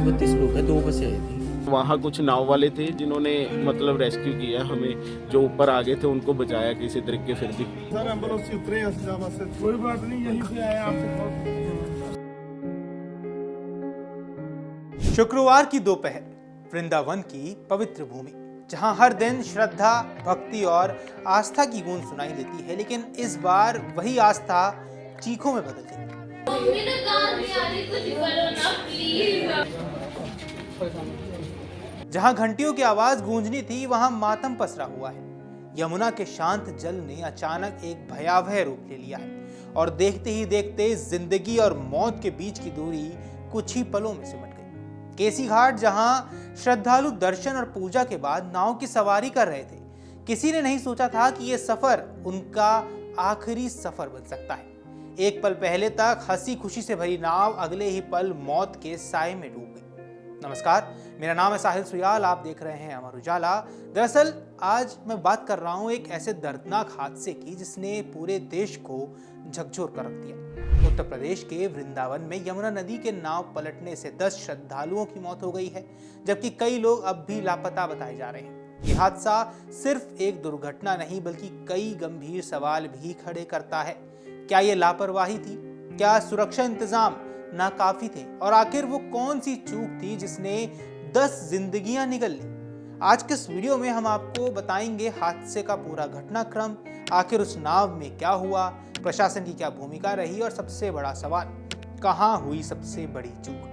32 लोग हैं, 2 बसें आई थी। वहाँ कुछ नाव वाले थे जिन्होंने मतलब रेस्क्यू किया हमें, जो ऊपर आ गए थे उनको बचाया किसी तरीके। फिर भी सर एम्बुलेंस से उतरे हसीजाबाद से, कोई बात नहीं, यहीं से आए आपसे। शुक्रवार की दोपहर वृंदावन की पवित्र भूमि, जहां हर दिन श्रद्धा, भक्ति और आस्था की गूंज सुनाई देती है, लेकिन इस बार वही आस्था चीखों में बदल गई। जहां घंटियों की आवाज गूंजनी थी, वहां मातम पसरा हुआ है। यमुना के शांत जल ने अचानक एक भयावह रूप ले लिया है और देखते ही देखते जिंदगी और मौत के बीच की दूरी कुछ ही पलों में सिमट गई। केसी घाट, जहां श्रद्धालु दर्शन और पूजा के बाद नाव की सवारी कर रहे थे, किसी ने नहीं सोचा था कि यह सफर उनका आखिरी सफर बन सकता है। एक पल पहले तक हंसी खुशी से भरी नाव अगले ही पल मौत के साए में डूब गई। नमस्कार, मेरा नाम है साहिल सुयाल, आप देख रहे हैं अमर उजाला। दरअसल आज मैं बात कर रहा हूं एक ऐसे दर्दनाक हादसे की जिसने पूरे देश को झकझोर कर रख दिया। उत्तर प्रदेश के वृंदावन में यमुना नदी के नाव पलटने से 10 श्रद्धालुओं की मौत हो गई है, जबकि कई लोग अब भी लापता बताए जा रहे हैं। यह हादसा सिर्फ एक दुर्घटना नहीं बल्कि कई गंभीर सवाल भी खड़े करता है। क्या ये लापरवाही थी? क्या सुरक्षा इंतजाम नाकाफी थे? और आखिर वो कौन सी चूक थी जिसने 10 जिंदगियां निगल ली? आज के इस वीडियो में हम आपको बताएंगे हादसे का पूरा घटनाक्रम, आखिर उस नाव में क्या हुआ, प्रशासन की क्या भूमिका रही और सबसे बड़ा सवाल, कहां हुई सबसे बड़ी चूक।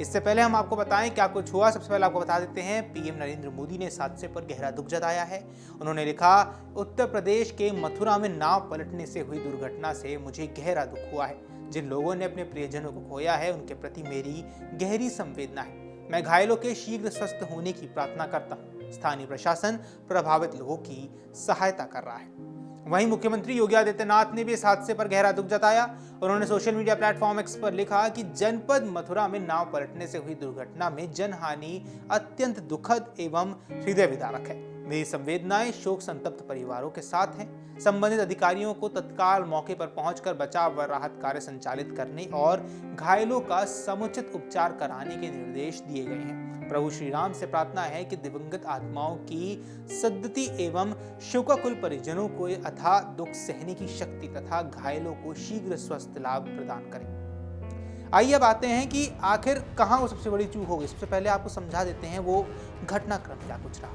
इससे पहले हम आपको बताएं क्या कुछ हुआ। सबसे पहले आपको बता देते हैं, पीएम नरेंद्र मोदी ने इस हादसे पर गहरा दुख जताया है। उन्होंने लिखा, उत्तर प्रदेश के मथुरा में नाव पलटने से हुई दुर्घटना से मुझे गहरा दुख हुआ है। जिन लोगों ने अपने प्रियजनों को खोया है, उनके प्रति मेरी गहरी संवेदना है। मैं घायलों के शीघ्र स्वस्थ होने की प्रार्थना करता हूँ। स्थानीय प्रशासन प्रभावित लोगों की सहायता कर रहा है। वहीं मुख्यमंत्री योगी आदित्यनाथ ने भी इस हादसे पर गहरा दुख जताया। उन्होंने सोशल मीडिया प्लेटफॉर्म एक्स पर लिखा कि जनपद मथुरा में नाव पलटने से हुई दुर्घटना में जनहानि अत्यंत दुखद एवं हृदय विदारक है। मेरी संवेदनाएं शोक संतप्त परिवारों के साथ हैं। संबंधित अधिकारियों को तत्काल मौके पर पहुंचकर बचाव व राहत कार्य संचालित करने और घायलों का समुचित उपचार कराने के निर्देश दिए गए हैं। प्रभु श्री राम से प्रार्थना है कि दिवंगत आत्माओं की सद्गति एवं शोकाकुल परिजनों को अथाह दुख सहने की शक्ति तथा घायलों को शीघ्र स्वस्थ लाभ प्रदान करें। आइए अब आते हैं कि आखिर कहां वो सबसे बड़ी चूक हो गई। सबसे पहले आपको समझा देते हैं वो घटनाक्रम क्या कुछ रहा।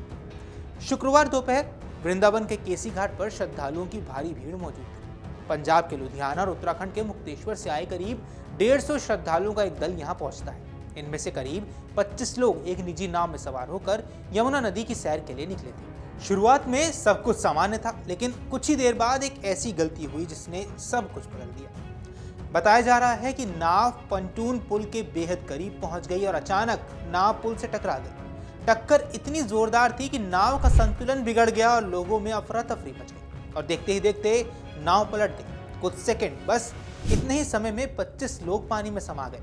शुक्रवार दोपहर वृंदावन के केसी घाट पर श्रद्धालुओं की भारी भीड़ मौजूद थी। पंजाब के लुधियाना और उत्तराखंड के मुक्तेश्वर से आए करीब 150 श्रद्धालुओं का एक दल यहाँ पहुंचता है। इनमें से करीब 25 लोग एक निजी नाव में सवार होकर यमुना नदी की सैर के लिए निकले थे। शुरुआत में सब कुछ सामान्य था, लेकिन कुछ ही देर बाद एक ऐसी गलती हुई जिसने सब कुछ बदल दिया। बताया जा रहा है कि नाव पंटून पुल के बेहद करीब पहुंच गई और अचानक नाव पुल से टकरा गई। टक्कर इतनी जोरदार थी कि नाव का संतुलन बिगड़ गया और लोगों में अफरा तफरी मच गई और देखते ही देखते नाव पलट गई। कुछ सेकंड, बस इतने ही समय में 25 लोग पानी में समा गए।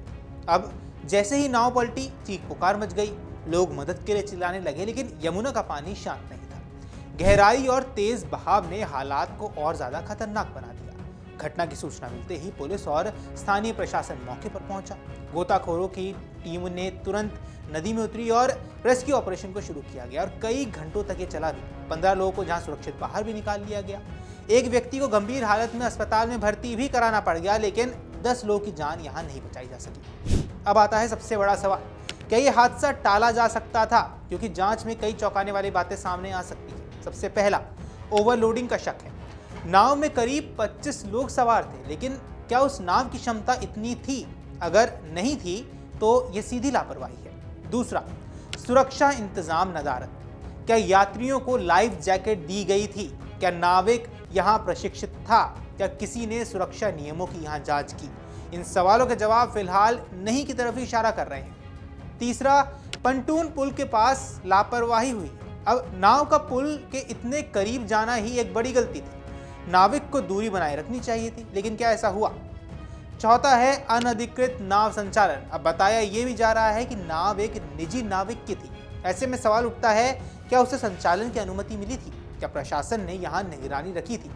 अब जैसे ही नाव पलटी, चीख पुकार मच गई। लोग मदद के लिए चिल्लाने लगे, लेकिन यमुना का पानी शांत नहीं था। गहराई और तेज बहाव ने हालात को और ज्यादा खतरनाक बना दिया। घटना की सूचना मिलते ही पुलिस और स्थानीय प्रशासन मौके पर पहुंचा। गोताखोरों की टीम ने तुरंत नदी में उतरी और रेस्क्यू ऑपरेशन को शुरू किया गया और कई घंटों तक ये चला भी। 15 लोगों को जहां सुरक्षित बाहर भी निकाल लिया गया। एक व्यक्ति को गंभीर हालत में अस्पताल में भर्ती भी कराना पड़ गया, लेकिन 10 लोगों की जान यहां नहीं बचाई जा सकी। अब आता है सबसे बड़ा सवाल, क्या ये हादसा टाला जा सकता था? क्योंकि जांच में कई चौंकाने वाली बातें सामने आ सकती हैं। सबसे पहला, ओवरलोडिंग का शक है। नाव में करीब 25 लोग सवार थे, लेकिन क्या उस नाव की क्षमता इतनी थी? अगर नहीं थी तो ये सीधी लापरवाही है। दूसरा, सुरक्षा इंतजाम नदारत। क्या यात्रियों को लाइफ जैकेट दी गई थी? क्या नाविक यहाँ प्रशिक्षित था? क्या किसी ने सुरक्षा नियमों की यहाँ जांच की? इन सवालों के जवाब फिलहाल नहीं की तरफ इशारा कर रहे हैं। तीसरा, पंटून पुल के पास लापरवाही हुई। अब नाव का पुल के इतने करीब जाना ही एक बड़ी गलती थी। नाविक को दूरी बनाए रखनी चाहिए थी, लेकिन क्या ऐसा हुआ? चौथा है अनधिकृत नाव संचालन। अब बताया यह भी जा रहा है कि नाव एक निजी नाविक की थी। ऐसे में सवाल उठता है, क्या उसे संचालन की अनुमति मिली थी? क्या प्रशासन ने यहाँ निगरानी रखी थी?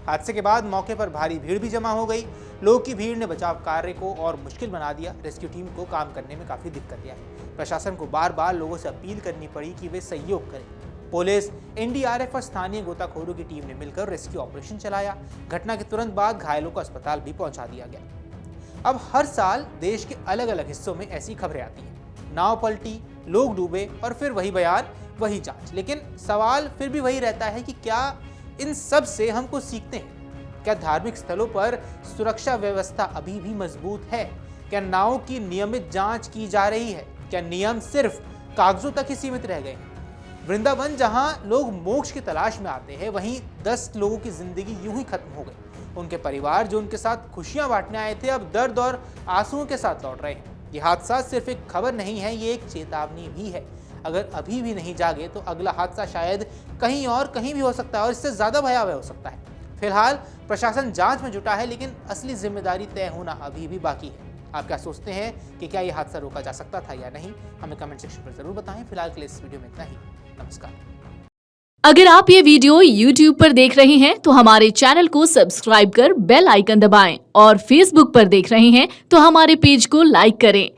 हादसे के बाद मौके पर भारी भीड़ भी जमा हो गई। लोगों की भीड़ ने बचाव कार्य को और मुश्किल बना दिया। रेस्क्यू टीम को काम करने में काफी दिक्कत आई। प्रशासन को बार बार लोगों से अपील करनी पड़ी कि वे सहयोग करें। पुलिस, एनडीआरएफ और स्थानीय गोताखोरों की टीम ने मिलकर रेस्क्यू ऑपरेशन चलाया। घटना के तुरंत बाद घायलों को अस्पताल भी पहुंचा दिया गया। अब हर साल देश के अलग अलग हिस्सों में ऐसी खबरें आती हैं। नाव पलटी, लोग डूबे और फिर वही बयान, वही जांच। लेकिन सवाल फिर भी वही रहता है कि क्या इन सब से हम कुछ सीखते हैं? क्या धार्मिक स्थलों पर सुरक्षा व्यवस्था अभी भी मजबूत है? क्या नावों की नियमित जांच की जा रही है? क्या नियम सिर्फ कागजों तक ही सीमित रह गए हैं? वृंदावन जहां लोग मोक्ष की तलाश में आते हैं, वहीं 10 लोगों की जिंदगी यूं ही खत्म हो गई। उनके परिवार जो उनके साथ खुशियां बांटने आए थे, अब दर्द और आंसुओं के साथ लौट रहे हैं। ये हादसा सिर्फ एक खबर नहीं है, ये एक चेतावनी भी है। अगर अभी भी नहीं जागे तो अगला हादसा शायद कहीं और कहीं भी हो सकता है और इससे ज्यादा भयावह हो सकता है। फिलहाल प्रशासन जांच में जुटा है, लेकिन असली जिम्मेदारी तय होना अभी भी बाकी है। आप क्या सोचते हैं कि क्या यह हादसा रोका जा सकता था या नहीं? हमें कमेंट सेक्शन पर जरूर बताएं। फिलहाल के लिए इस वीडियो में इतना ही। नमस्कार। अगर आप ये वीडियो YouTube पर देख रहे हैं तो हमारे चैनल को सब्सक्राइब कर बेल आइकन दबाएं और Facebook पर देख रहे हैं तो हमारे पेज को लाइक करें।